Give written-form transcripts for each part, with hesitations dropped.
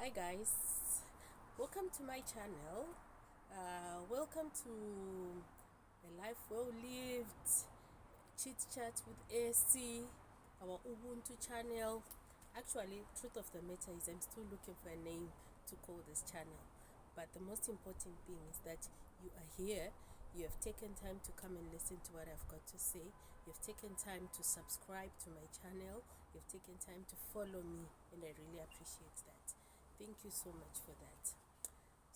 Hi guys, welcome to my channel. Welcome to a life well lived, chit chat with Essy, our Ubuntu channel. Actually, truth of the matter is I'm still looking for a name to call this channel, but the most important thing is that you are here. You have taken time to come and listen to what I've got to say. You've taken time to subscribe to my channel. You've taken time to follow me, and I really appreciate that. Thank you so much for that.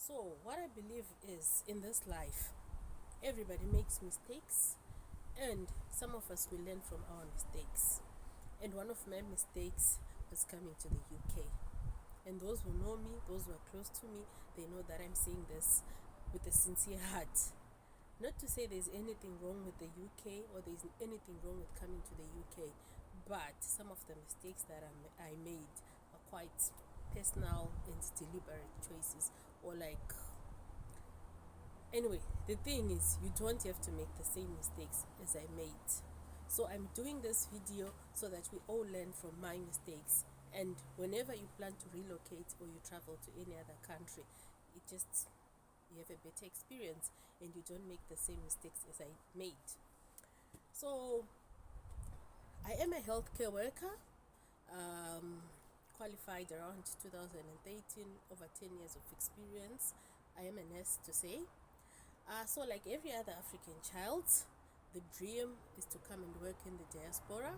So, what I believe is in this life, everybody makes mistakes, and some of us will learn from our mistakes. And one of my mistakes was coming to the UK. And those who know me, those who are close to me, they know that I'm saying this with a sincere heart. Not to say there's anything wrong with the UK or there's anything wrong with coming to the UK, but some of the mistakes that I made are quite personal and deliberate choices, or anyway, the thing is, you don't have to make the same mistakes as I made. So I'm doing this video so that we all learn from my mistakes, and whenever you plan to relocate or you travel to any other country, you have a better experience and you don't make the same mistakes as I made. So I am a healthcare worker, qualified around 2013, over 10 years of experience. I am a nurse to say. So like every other African child, the dream is to come and work in the diaspora.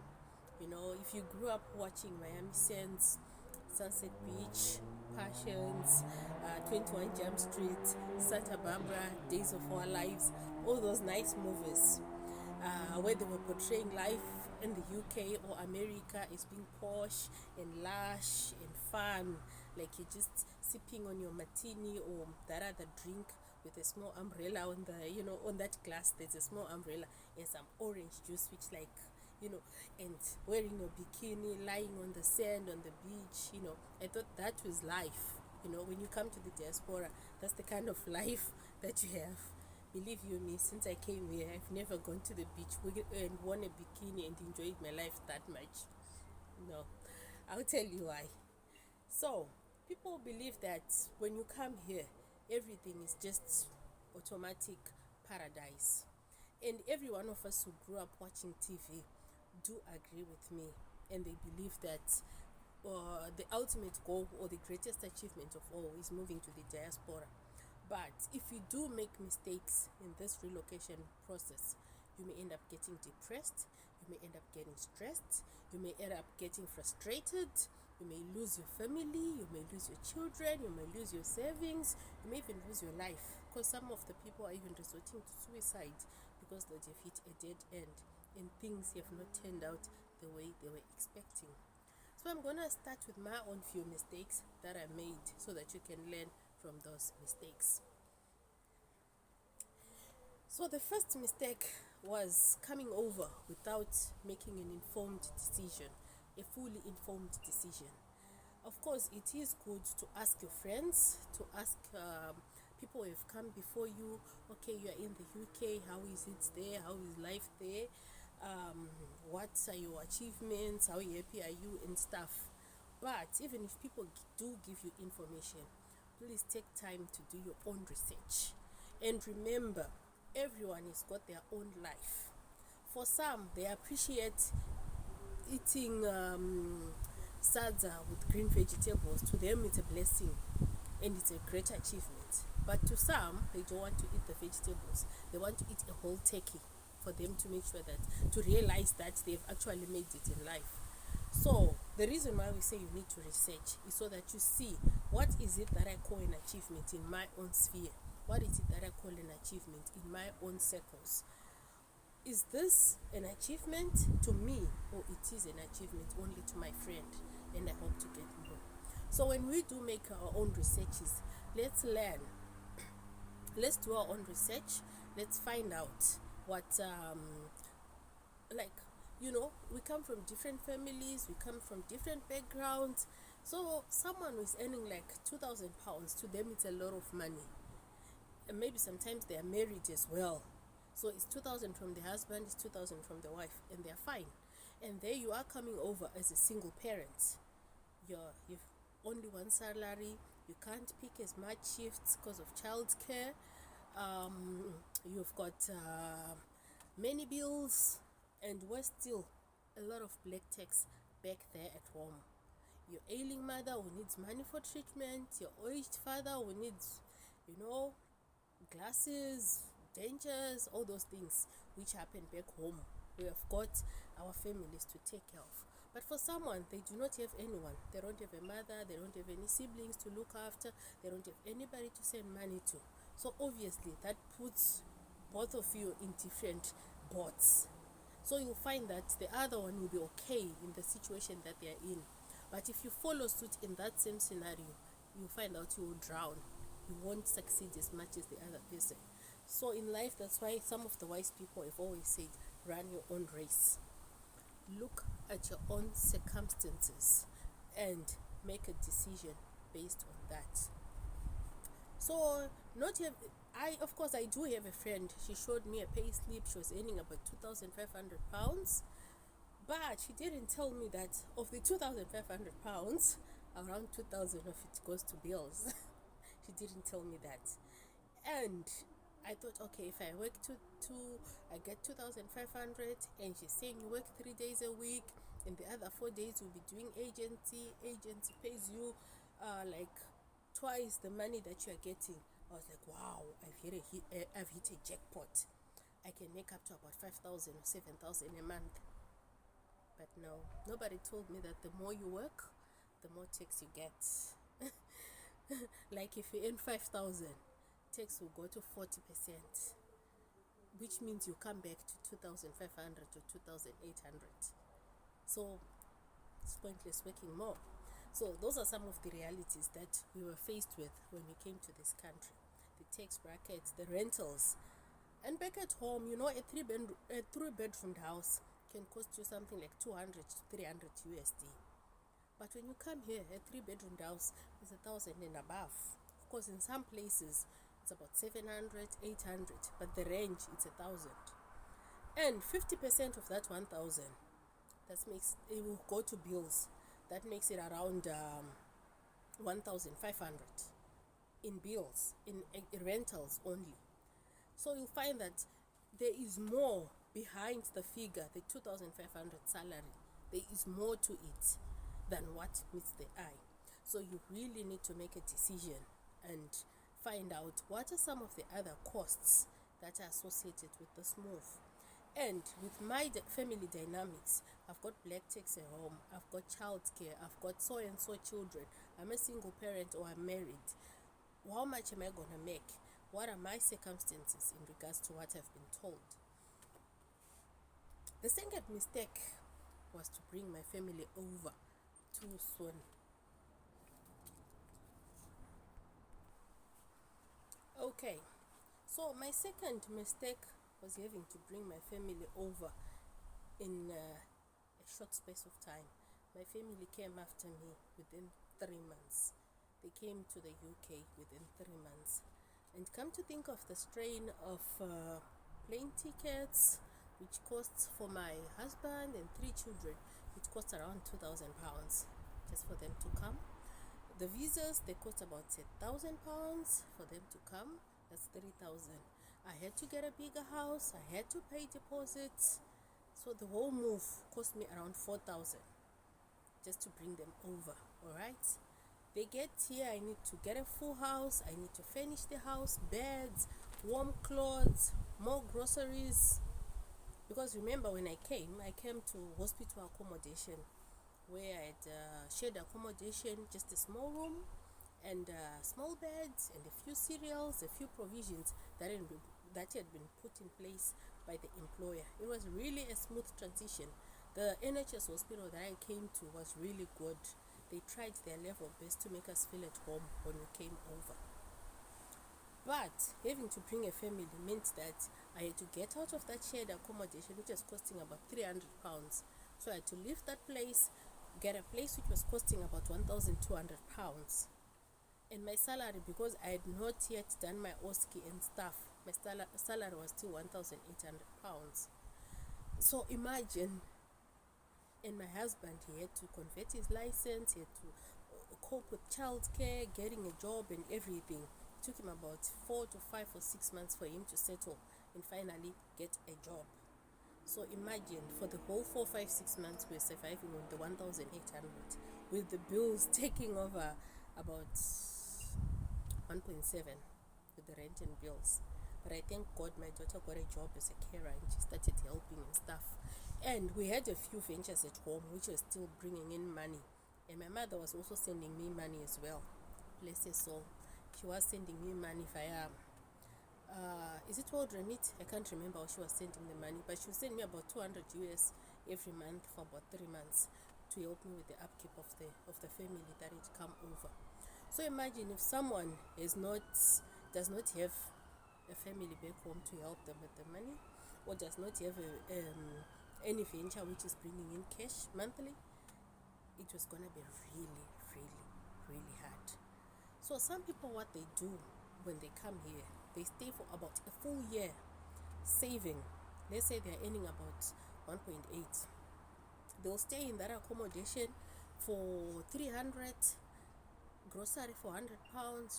You know, if you grew up watching Miami Sands, Sunset Beach, Passions, 21 Jump Street, Santa Barbara, Days of Our Lives, all those nice movies where they were portraying life in the UK or America is being posh and lush and fun, like you're just sipping on your martini or that other drink with a small umbrella on the, on that glass there's a small umbrella and some orange juice, which and wearing your bikini, lying on the sand on the beach. I thought that was life. When you come to the diaspora, that's the kind of life that you have. Believe you me, since I came here, I've never gone to the beach and worn a bikini and enjoyed my life that much. No, I'll tell you why. So, people believe that when you come here, everything is just automatic paradise. And every one of us who grew up watching TV do agree with me, and they believe that the ultimate goal or the greatest achievement of all is moving to the diaspora. But if you do make mistakes in this relocation process, you may end up getting depressed, you may end up getting stressed, you may end up getting frustrated, you may lose your family, you may lose your children, you may lose your savings, you may even lose your life, because some of the people are even resorting to suicide because they've hit a dead end and things have not turned out the way they were expecting. So I'm gonna start with my own few mistakes that I made so that you can learn from those mistakes. So the first mistake was coming over without making an informed decision, a fully informed decision. Of course, it is good to ask your friends, to ask people who have come before you. Okay, you are in the UK, how is it there, how is life there, what are your achievements, how happy are you, and stuff. But even if people do give you information, please take time to do your own research. And remember, everyone has got their own life. For some, they appreciate eating sadza with green vegetables. To them, it's a blessing and it's a great achievement. But to some, they don't want to eat the vegetables. They want to eat a whole turkey for them to make sure to realize that they've actually made it in life. So the reason why we say you need to research is so that you see, what is it that I call an achievement in my own sphere? What is it that I call an achievement in my own circles? Is this an achievement to me, or it is an achievement only to my friend, and I hope to get more? So when we do make our own researches, let's learn. Let's do our own research. Let's find out what we come from different families, we come from different backgrounds. So someone who is earning like £2,000, to them it's a lot of money, and maybe sometimes they are married as well, so it's 2,000 from the husband, it's 2,000 from the wife, and they're fine. And there you are coming over as a single parent. You've only one salary. You can't pick as much shifts because of childcare. You've got many bills, and worse still, a lot of black tax back there at home. Your ailing mother who needs money for treatment, your aged father who needs, glasses, dentures, all those things which happen back home. We have got our families to take care of. But for someone, they do not have anyone. They don't have a mother, they don't have any siblings to look after, they don't have anybody to send money to. So obviously that puts both of you in different boats. So you'll find that the other one will be okay in the situation that they're in. But if you follow suit in that same scenario, you'll find out you will drown. You won't succeed as much as the other person. So in life, that's why some of the wise people have always said, run your own race. Look at your own circumstances and make a decision based on that. So I do have a friend. She showed me a pay slip. She was earning about £2,500, but she didn't tell me that of the £2,500, around 2,000 of it goes to bills. She didn't tell me that. And I thought, okay, if I work I get 2,500, and she's saying you work 3 days a week, and the other 4 days you'll be doing agency. Agency pays you like twice the money that you are getting. I was like, wow, I've hit a jackpot. I can make up to about 5,000 or 7,000 a month. But no, nobody told me that the more you work, the more tax you get. Like if you earn 5,000, tax will go to 40%, which means you come back to 2,500 or 2,800. So it's pointless working more. So those are some of the realities that we were faced with when we came to this country. The tax brackets, the rentals. And back at home, a three-bedroom house can cost you something like 200 to 300 USD. But when you come here, a three-bedroom house is 1,000 and above. Of course, in some places, it's about 700, 800, but the range, it's 1,000. And 50% of that 1,000, it will go to bills. That makes it around 1,500 in bills, in rentals only. So you'll find that there is more behind the figure, the 2,500 salary. There is more to it than what meets the eye. So you really need to make a decision and find out what are some of the other costs that are associated with this move. And with my family dynamics, I've got black tax at home, I've got childcare, I've got so and so children, I'm a single parent or I'm married. How much am I going to make? What are my circumstances in regards to what I've been told? The second mistake was to bring my family over too soon. Okay, so my second mistake was having to bring my family over in a short space of time. My family came after me within 3 months. They came to the UK within 3 months. And come to think of the strain of plane tickets, which costs for my husband and 3 children, it costs around £2,000 just for them to come. The visas, they cost about £1,000 for them to come. That's 3,000. I had to get a bigger house. I had to pay deposits. So the whole move cost me around 4,000 just to bring them over. All right. They get here. I need to get a full house. I need to furnish the house, beds, warm clothes, more groceries. Because remember, when I came to hospital accommodation, where I had shared accommodation, just a small room and small beds and a few cereals, a few provisions that had been put in place by the employer. It was really a smooth transition. The NHS hospital that I came to was really good. They tried their level best to make us feel at home when we came over. But having to bring a family meant that I had to get out of that shared accommodation, which was costing about £300. So I had to leave that place, get a place which was costing about £1,200. And my salary, because I had not yet done my OSCE and stuff, my salary was still £1,800. So imagine, and my husband, he had to convert his license, he had to cope with childcare, getting a job and everything. It took him about 4 to 5 or 6 months for him to settle and finally get a job. So imagine, for the whole 4, 5, 6 months we're surviving on the 1,800, with the bills taking over about 1.7 with the rent and bills. But I thank God my daughter got a job as a carer and she started helping and stuff. And we had a few ventures at home which were still bringing in money. And my mother was also sending me money as well. Bless her soul. She was sending me money via, is it called remit? I can't remember how she was sending the money. But she would send me about 200 US every month for about 3 months to help me with the upkeep of the family that had come over. So imagine if someone does not have a family back home to help them with the money, or does not have any venture which is bringing in cash monthly, it was gonna be really, really, really hard. So some people, what they do when they come here, they stay for about a full year saving. Let's say they're earning about 1.8. They'll stay in that accommodation for 300, grocery for £100,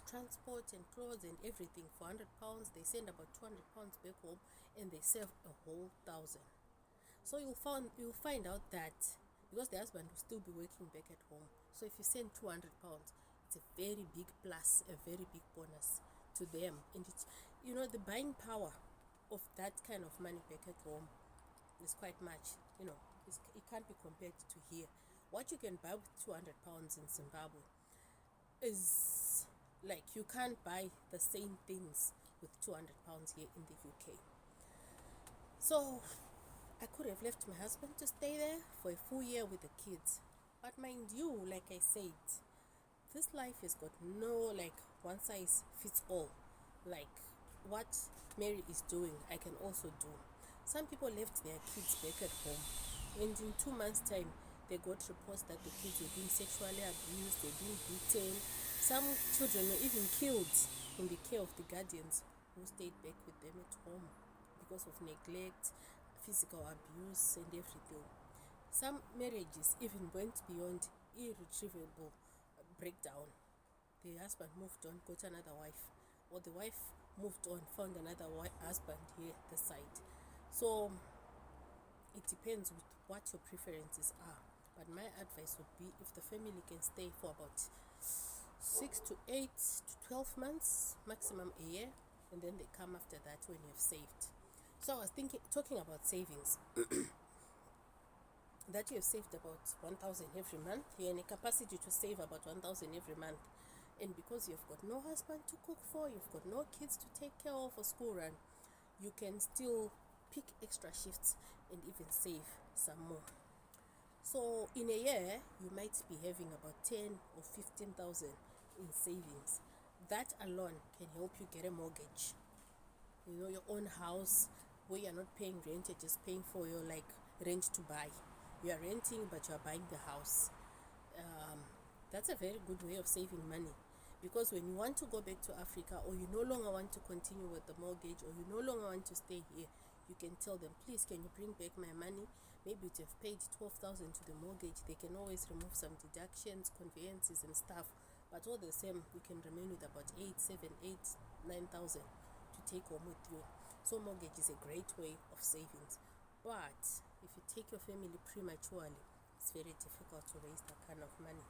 transport and clothes and everything for £100. They send about £200 back home and they save a whole 1,000. So you'll find out that because the husband will still be working back at home, so if you send £200, it's a very big plus, a very big bonus to them. And it's, the buying power of that kind of money back at home is quite much. It can't be compared to here. What you can buy with £200 in Zimbabwe is like you can't buy the same things with £200 here in the UK. So I could have left my husband to stay there for a full year with the kids, but mind you, like I said, this life has got no one size fits all. Like what Mary is doing, I can also do. Some people left their kids back at home, and in 2 months' time they got reports that the kids were being sexually abused, they're being beaten. Some children were even killed in the care of the guardians who stayed back with them at home because of neglect, physical abuse and everything. Some marriages even went beyond irretrievable breakdown. The husband moved on, got another wife, or the wife moved on, found another husband here this side. So it depends with what your preferences are. But my advice would be, if the family can stay for about 6 to 8 to 12 months, maximum a year, and then they come after that when you've saved. So I was talking about savings. That you have saved about 1,000 every month. You're in a capacity to save about 1,000 every month. And because you've got no husband to cook for, you've got no kids to take care of for school run, you can still pick extra shifts and even save some more. So in a year, you might be having about 10 or 15,000 in savings. That alone can help you get a mortgage. Your own house where you're not paying rent, you're just paying for your rent to buy. You are renting, but you are buying the house. That's a very good way of saving money, because when you want to go back to Africa, or you no longer want to continue with the mortgage, or you no longer want to stay here, you can tell them, please, can you bring back my money? Maybe you've paid 12,000 to the mortgage. They can always remove some deductions, conveyances and stuff, but all the same, you can remain with about 8, 7, 8, 9,000 to take home with you. So mortgage is a great way of savings. But if you take your family prematurely, it's very difficult to raise that kind of money.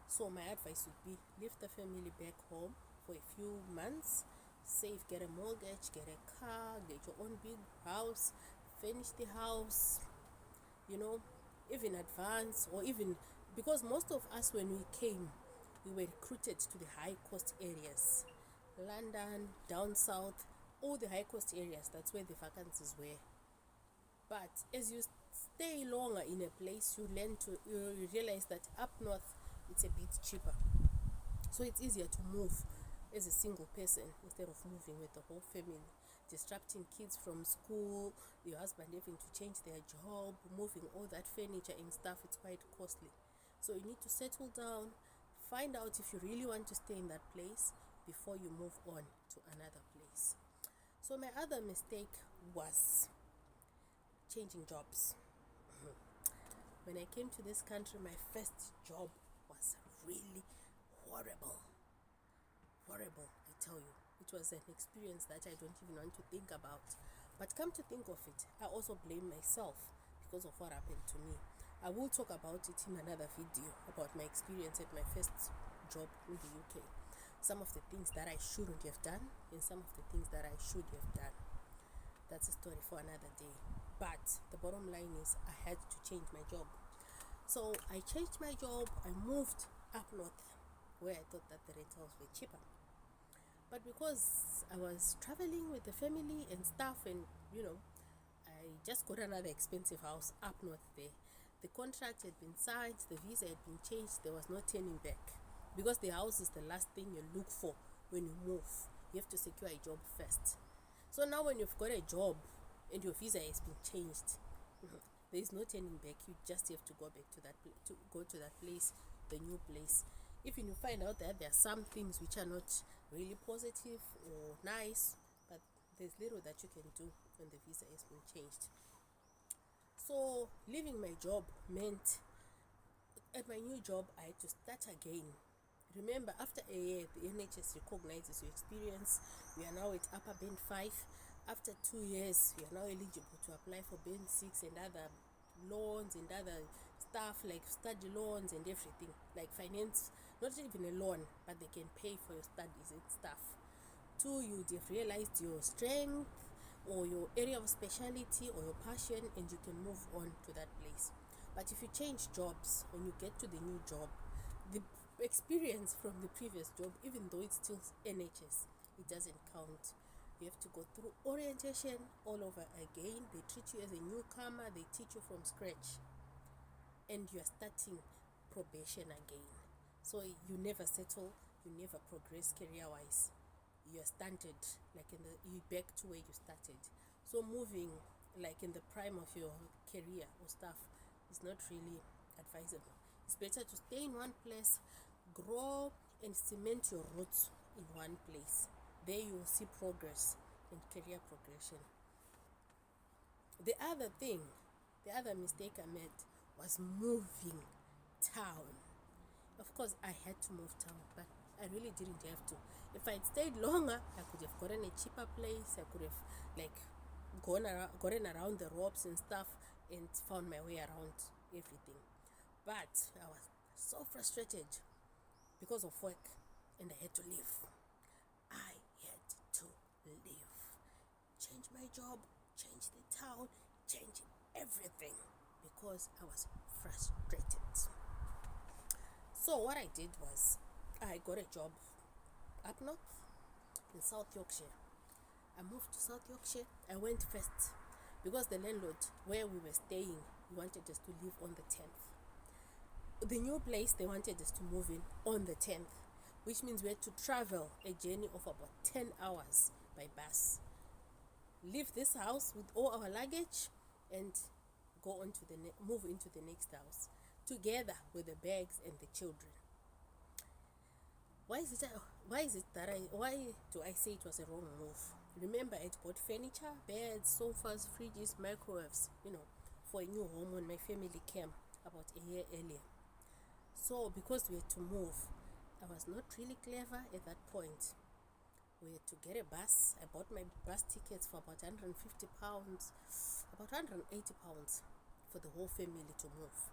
So my advice would be, leave the family back home for a few months, save, get a mortgage, get a car, get your own big house, finish the house, even advance, or even, because most of us, when we came, we were recruited to the high cost areas, London, down south, all the high cost areas. That's where the vacancies were. But as you stay longer in a place, you realize that up north it's a bit cheaper, so it's easier to move as a single person instead of moving with the whole family, disrupting kids from school, your husband having to change their job, moving all that furniture and stuff. It's quite costly. So you need to settle down, find out if you really want to stay in that place before you move on to another place. So my other mistake was changing jobs. When I came to this country, my first job was really, horrible. Horrible, I tell you. It was an experience that I don't even want to think about. But come to think of it, I also blame myself because of what happened to me. I will talk about it in another video about my experience at my first job in the UK. Some of the things that I shouldn't have done and some of the things that I should have done. That's a story for another day. But the bottom line is I had to change my job. So I changed my job. I moved up north where I thought that the rentals were cheaper. But because I was traveling with the family and stuff, and I just got another expensive house up north there. The contract had been signed, the visa had been changed, there was no turning back. Because the house is the last thing you look for when you move. You have to secure a job first. So now when you've got a job and your visa has been changed, there is no turning back. You just have to go back to that place, the new place. Even you find out that there are some things which are not really positive or nice, but there's little that you can do when the visa has been changed. So leaving my job meant at my new job I had to start again. Remember, after a year the NHS recognizes your experience. We are now at upper band 5. After 2 years we are now eligible to apply for band 6 and other loans and other stuff like study loans and everything, like finance, not even a loan, but they can pay for your studies and stuff. 2, you'd have realized your strength or your area of speciality or your passion, and you can move on to that place. But if you change jobs, when you get to the new job, the experience from the previous job, even though it's still NHS, it doesn't count. You have to go through orientation all over again. They treat you as a newcomer. They teach you from scratch, and you are starting probation again. So you never settle, you never progress career-wise. You are stunted, like you back to where you started. So moving like in the prime of your career or stuff is not really advisable. It's better to stay in one place, grow and cement your roots in one place. There you will see progress and career progression. The other mistake I made was moving town. Of course I had to move town, but I really didn't have to. If I'd stayed longer, I could have gotten a cheaper place. I could have gotten around the ropes and stuff and found my way around everything. But I was so frustrated because of work, and I had to leave. I had to leave. Change my job, change the town, change everything because I was frustrated. So what I did was I got a job up north in South Yorkshire. I moved to South Yorkshire. I went first because the landlord where we were staying, he wanted us to leave on the 10th. The new place, they wanted us to move in on the 10th, which means we had to travel a journey of about 10 hours by bus. Leave this house with all our luggage and move into the next house together with the bags and the children. Why do I say it was a wrong move? Remember, I bought furniture, beds, sofas, fridges, microwaves, for a new home when my family came about a year earlier. So because we had to move, I was not really clever at that point. We had to get a bus. I bought my bus tickets for about £150, about £180 for the whole family to move.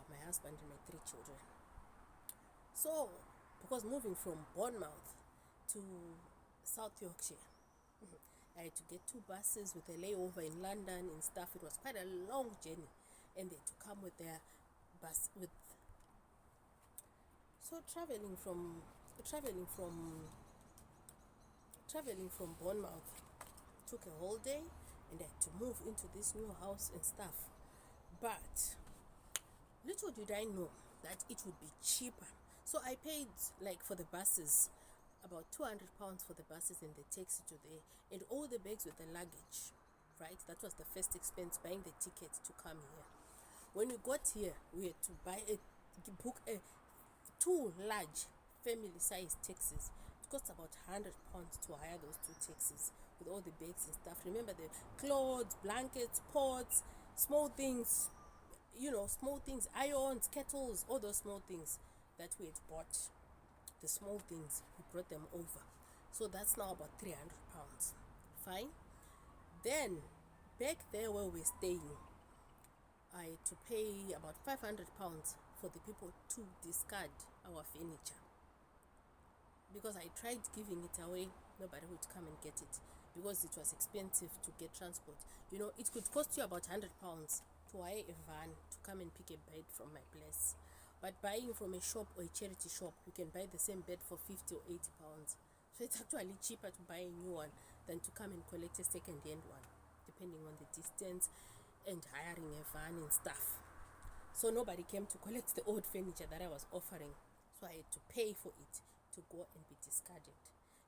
My husband and my 3 children. So, because moving from Bournemouth to South Yorkshire, I had to get 2 buses with a layover in London and stuff. It was quite a long journey, and they had to come with their bus with. So traveling from Bournemouth took a whole day, and I had to move into this new house and stuff. But little did I know that it would be cheaper. So I paid for the buses about £200 for the buses and the taxi to there, and all the bags with the luggage, right? That was the first expense, buying the ticket to come here. When we got here, we had to book 2 large family-sized taxis. It cost about £100 to hire those 2 taxis with all the bags and stuff. Remember the clothes, blankets, pots, small things, irons, kettles, all those small things. that we had bought, the small things, we brought them over. So that's now about 300 pounds. Fine. Then back there where we're staying, I had to pay about 500 pounds for the people to discard our furniture, because I tried giving it away, nobody would come and get it, because it was expensive to get transport. You know, it could cost you about 100 pounds to hire a van to come and pick a bed from my place. But buying from a shop or a charity shop, you can buy the same bed for 50 or 80 pounds. So it's actually cheaper to buy a new one than to come and collect a second-hand one, depending on the distance and hiring a van and stuff. So nobody came to collect the old furniture that I was offering. So I had to pay for it to go and be discarded.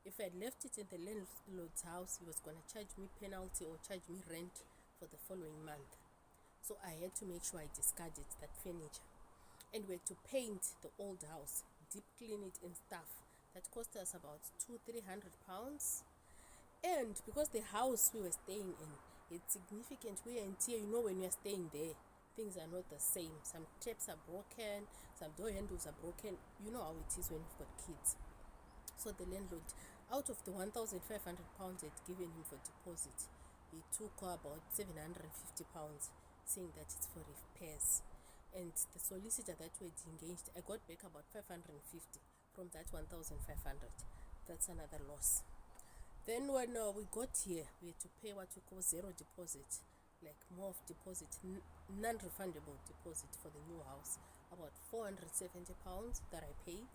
If I had left it in the landlord's house, he was going to charge me penalty or charge me rent for the following month. So I had to make sure I discarded that furniture. And we had to paint the old house, deep clean it and stuff. That cost us about 200-300 pounds. And because the house we were staying in, it's significant wear and tear. You know, when you're staying there, things are not the same. Some taps are broken, some door handles are broken. You know how it is when you've got kids. So the landlord, out of the 1,500 pounds I'd given him for deposit, he took about 750 pounds, saying that it's for repairs. And the solicitor that we had engaged, I got back about 550 from that 1,500. That's another loss. Then when we got here, we had to pay what we call zero deposit, like more of deposit, non-refundable deposit for the new house, about 470 pounds that I paid.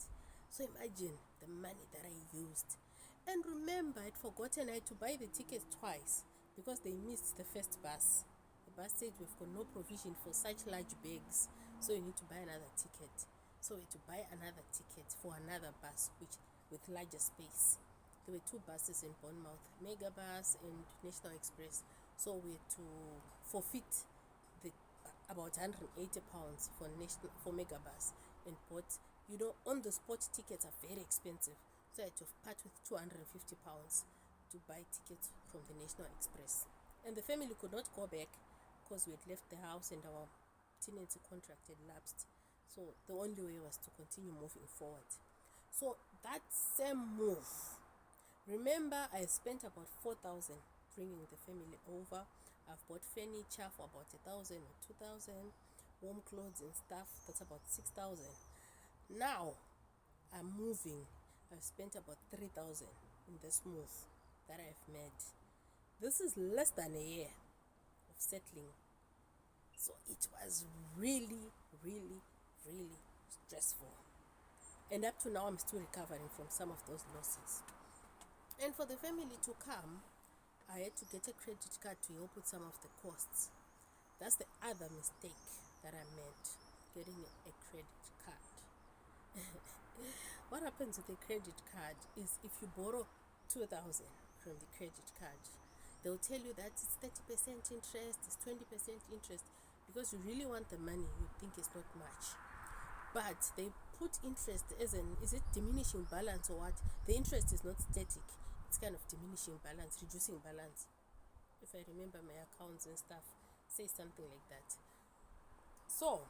So imagine the money that I used. And remember, I'd forgotten I had to buy the tickets twice because they missed the first bus. The bus said we've got no provision for such large bags, so you need to buy another ticket. So we had to buy another ticket for another bus, which with larger space. There were two buses in Bournemouth, Mega Bus and National Express. So we had to forfeit the about 180 pounds for Mega Bus and bought, you know, on the spot tickets are very expensive. So I had to part with 250 pounds to buy tickets from the National Express. And the family could not go back because we had left the house and our tenancy contract had lapsed. So the only way was to continue moving forward. So that same move, remember, I spent about 4,000 bringing the family over. I've bought furniture for about 1,000 or 2,000, warm clothes and stuff. That's about 6,000. Now I'm moving. I've spent about 3,000 in this move that I've made. This is less than a year of settling. So it was really, really, really stressful. And up to now, I'm still recovering from some of those losses. And for the family to come, I had to get a credit card to help with some of the costs. That's the other mistake that I made, getting a credit card. What happens with a credit card is if you borrow 2,000 from the credit card, they'll tell you that it's 30% interest, it's 20% interest, because you really want the money, you think it's not much. But they put interest as in, is it diminishing balance or what? The interest is not static, it's kind of diminishing balance, reducing balance. If I remember my accounts and stuff, say something like that. So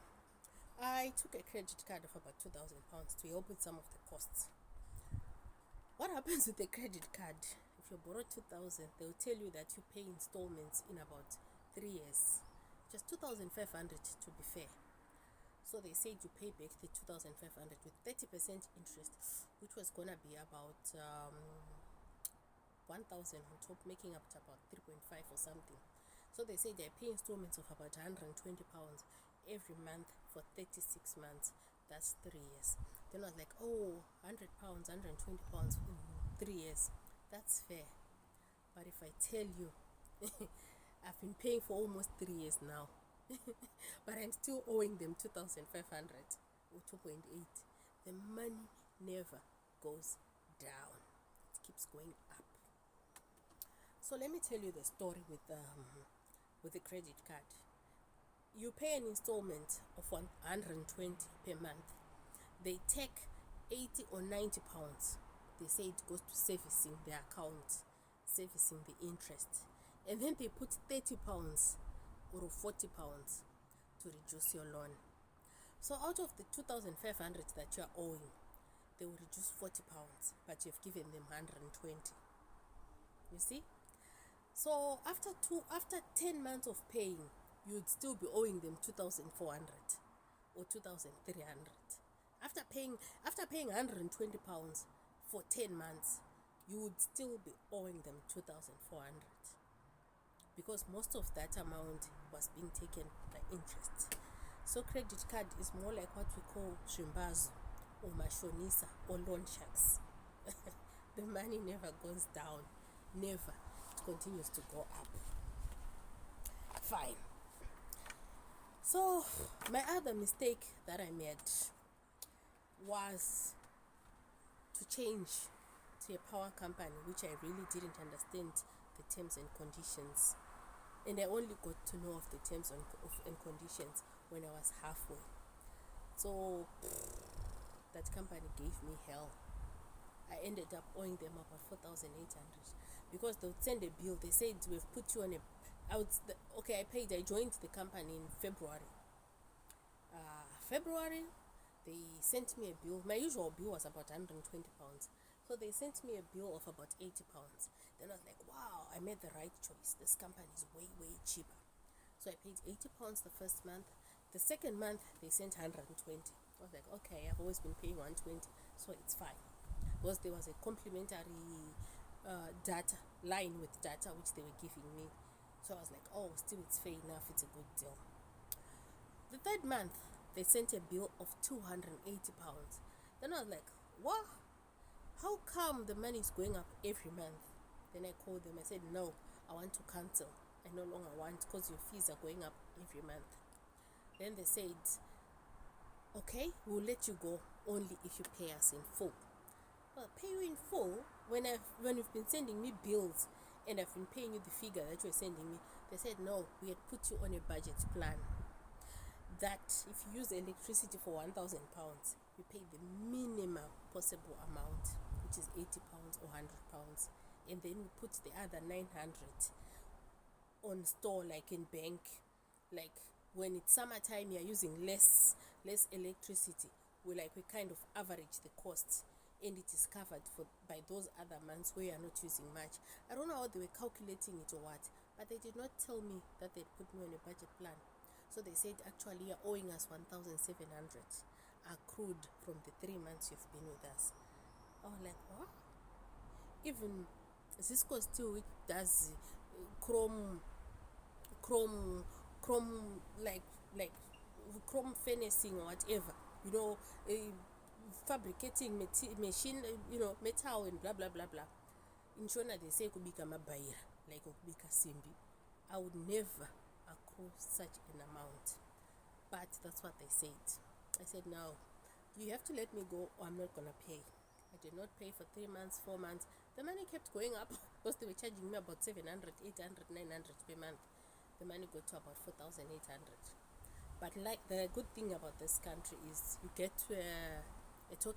I took a credit card of about 2,000 pounds to help with some of the costs. What happens with the credit card? If you borrow 2,000, they'll tell you that you pay installments in about 3 years. Just 2,500 to be fair. So they said you pay back the 2,500 with 30% interest, which was gonna be about 1,000 on top, making up to about 3.5 or something. So they said they pay installments of about 120 pounds every month for 36 months. That's 3 years. Then I was like, oh, 100 pounds, 120 pounds in 3 years. That's fair. But if I tell you, I've been paying for almost 3 years now. But I'm still owing them 2,500 or 2.8. The money never goes down. It keeps going up. So let me tell you the story with the credit card. You pay an installment of 120 per month. They take 80 or 90 pounds. They say it goes to servicing the account, servicing the interest. And then they put 30 pounds or 40 pounds to reduce your loan. So out of the 2,500 that you're owing, they will reduce 40 pounds, but you've given them 120. You see? So after 10 months of paying, you'd still be owing them 2,400 or 2,300. After paying 120 pounds for 10 months, you would still be owing them 2,400, because most of that amount was being taken by interest. So credit card is more like what we call shimbazo or mashonisa or loan sharks. The money never goes down, never. It continues to go up. Fine. So my other mistake that I made was to change to a power company, which I really didn't understand the terms and conditions, and I only got to know of the terms and conditions when I was halfway. So that company gave me hell. I ended up owing them about 4,800, because they would send a bill. They said, we've put you on a I joined the company in February. They sent me a bill. My usual bill was about 120 pounds. So they sent me a bill of about 80 pounds. Then I was like, wow, I made the right choice. This company is way, way cheaper. So I paid 80 pounds the first month. The second month, they sent 120. I was like, okay, I've always been paying 120, so it's fine. Because there was a complimentary data line with data which they were giving me. So I was like, oh, still it's fair enough, it's a good deal. The third month, they sent a bill of 280 pounds. Then I was like, what? How come the money is going up every month? Then I called them. I said, no, I want to cancel. I no longer want, because your fees are going up every month. Then they said, okay, we'll let you go only if you pay us in full. Well, pay you in full when you've been sending me bills and I've been paying you the figure that you're sending me. They said, no, we had put you on a budget plan that if you use electricity for 1,000 pounds, you pay the minimum possible amount, which is 80 pounds or 100 pounds, and then we put the other 900 on store, like in bank. Like when it's summertime, you're using less electricity. We kind of average the costs, and it is covered by those other months where you're not using much. I don't know how they were calculating it or what, but they did not tell me that they'd put me on a budget plan. So they said, actually, you're owing us 1,700 accrued from the 3 months you've been with us. I was like, what? Even Cisco still, which does chrome like chrome finishing or whatever, fabricating machine, metal and blah blah blah blah. In Shona they say kubika mabayira, like kubika simbi. I would never accrue such an amount, but that's what they said. I said, no, you have to let me go or I'm not gonna pay. I did not pay for 3 months, 4 months. The money kept going up because they were charging me about 700, 800, 900 per month. The money got to about 4,800. But like the good thing about this country is you get to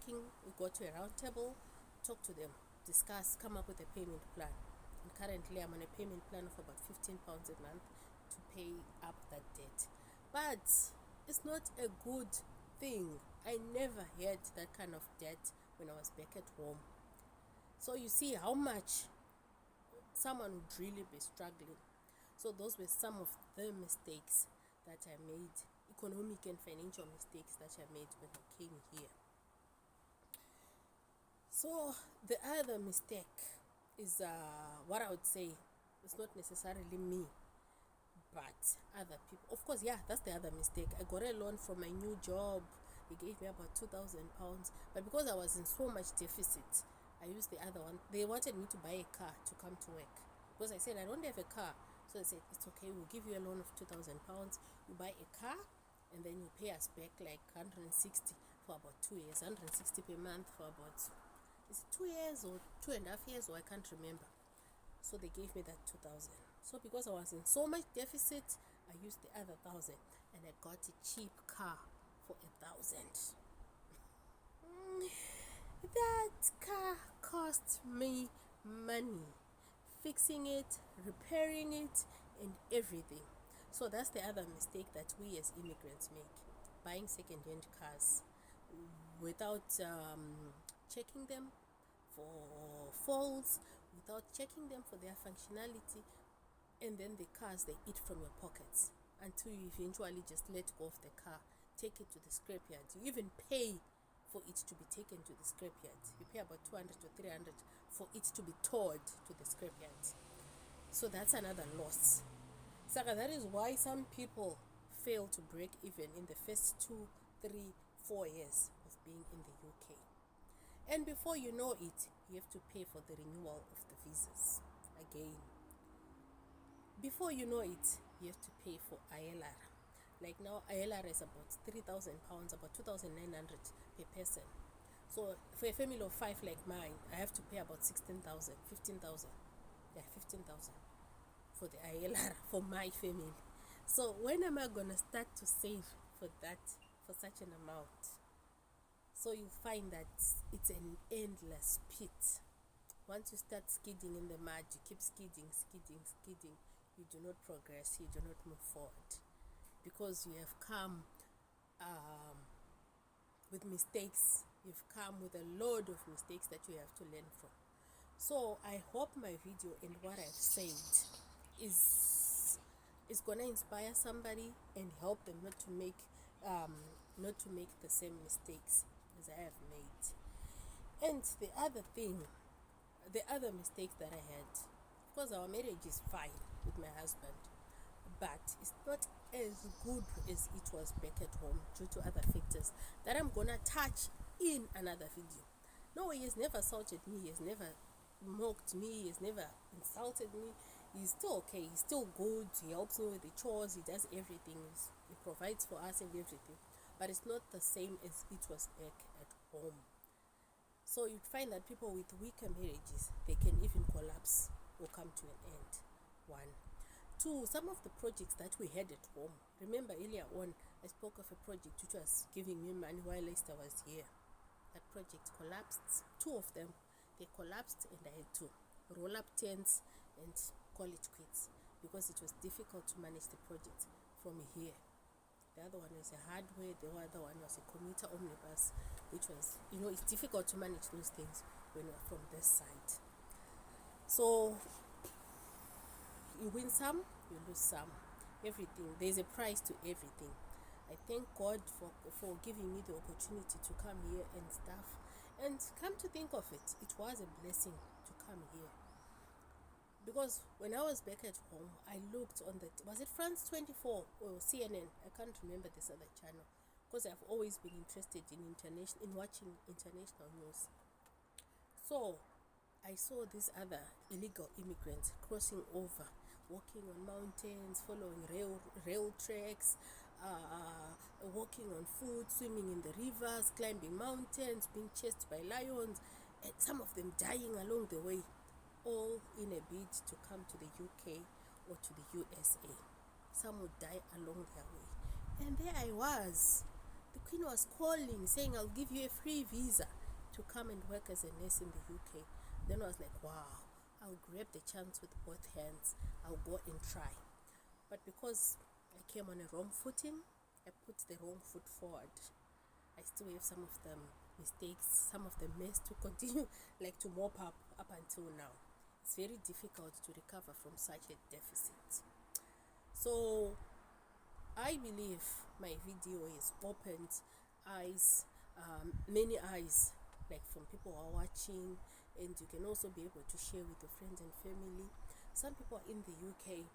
you go to a round table, talk to them, discuss, come up with a payment plan. And currently I'm on a payment plan of about 15 pounds a month to pay up that debt. But it's not a good thing. I never had that kind of debt when I was back at home. So you see how much someone would really be struggling. So those were some of the mistakes that I made, economic and financial mistakes that I made when I came here. So the other mistake is what I would say, it's not necessarily me, but other people. Of course, yeah, that's the other mistake. I got a loan from my new job. They gave me about 2,000 pounds, but because I was in so much deficit, I used the other one. They wanted me to buy a car to come to work, because I said I don't have a car. So they said, it's okay, we'll give you a loan of 2,000 pounds. You buy a car, and then you pay us back like 160 for about 2 years, 160 per month for about, is it 2 years or 2.5 years, or I can't remember. So they gave me that 2,000. So because I was in so much deficit, I used the other 1,000, and I got a cheap car for 1,000. That car cost me money, fixing it, repairing it, and everything. So that's the other mistake that we as immigrants make. buying second-hand cars without checking them for faults, without checking them for their functionality, and then the cars, they eat from your pockets until you eventually just let go of the car, take it to the scrapyard. You even pay for it to be taken to the scrapyard. You pay about 200 to 300 for it to be towed to the scrapyard. So that's another loss. Saka, that is why some people fail to break even in the first 2, 3, 4 years of being in the UK. And before you know it, you have to pay for the renewal of the visas again. Before you know it, you have to pay for ILR. Like now, ILR is about £3,000, about 2,900 per person. So for a family of 5 like mine, I have to pay about 16,000, 15,000. Yeah, 15,000 for the ILR for my family. So when am I gonna start to save for that, for such an amount? So you find that it's an endless pit. Once you start skidding in the mud, you keep skidding. You do not progress, you do not move forward, because you have come with mistakes. You've come with a load of mistakes that you have to learn from. So I hope my video and what I've said is gonna inspire somebody and help them not to make the same mistakes as I have made. And the other mistake that I had, of course, our marriage is fine with my husband, but it's not as good as it was back at home due to other factors that I'm gonna touch in another video. No, he has never assaulted me, he has never mocked me, he has never insulted me. He's still okay, he's still good, he helps me with the chores, he does everything, he provides for us and everything, but it's not the same as it was back at home. So you'd find that people with weaker marriages, they can even collapse or come to an end. 1. 2, some of the projects that we had at home, remember earlier on I spoke of a project which was giving me money while Esther was here. That project collapsed. 2 of them, they collapsed, and I had to roll up tents and call it quits because it was difficult to manage the project from here. The other one was a hardware, the other one was a commuter omnibus, which was, it's difficult to manage those things when you're from this side. So you win some, you lose some. Everything, there's a price to everything. I thank God for giving me the opportunity to come here and stuff. And come to think of it, it was a blessing to come here. Because when I was back at home, I looked on was it France 24 or CNN? I can't remember this other channel, because I've always been interested in watching international news. So I saw these other illegal immigrants crossing over, walking on mountains, following rail tracks, walking on foot, swimming in the rivers, climbing mountains, being chased by lions, and some of them dying along the way, all in a bid to come to the UK or to the USA. Some would die along their way. And there I was. The Queen was calling, saying, I'll give you a free visa to come and work as a nurse in the UK. Then I was like, wow, I'll grab the chance with both hands. I'll go and try. But because I came on a wrong footing, I put the wrong foot forward. I still have some of the mistakes, some of the mess to continue, like to mop up until now. It's very difficult to recover from such a deficit. So I believe my video has opened eyes, many eyes, like from people who are watching, and you can also be able to share with your friends and family. Some people are in the UK,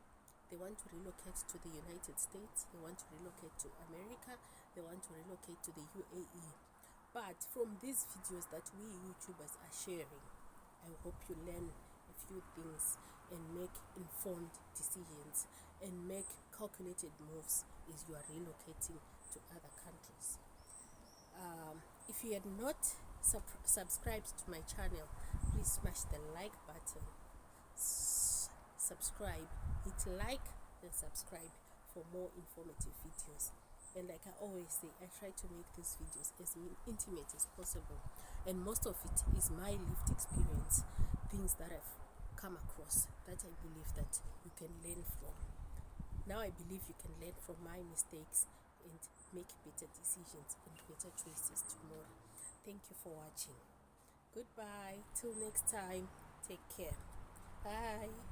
they want to relocate to the United States, they want to relocate to America, they want to relocate to the UAE. But from these videos that we YouTubers are sharing, I hope you learn a few things and make informed decisions and make calculated moves as you are relocating to other countries. If you had not subscribed to my channel, please smash the like button, subscribe, hit like and subscribe for more informative videos. And like I always say, I try to make these videos as intimate as possible, and most of it is my lived experience, things that I've come across that I believe that you can learn from. Now I believe you can learn from my mistakes and make better decisions and better choices tomorrow. Thank you for watching. Goodbye. Till next time. Take care. Bye.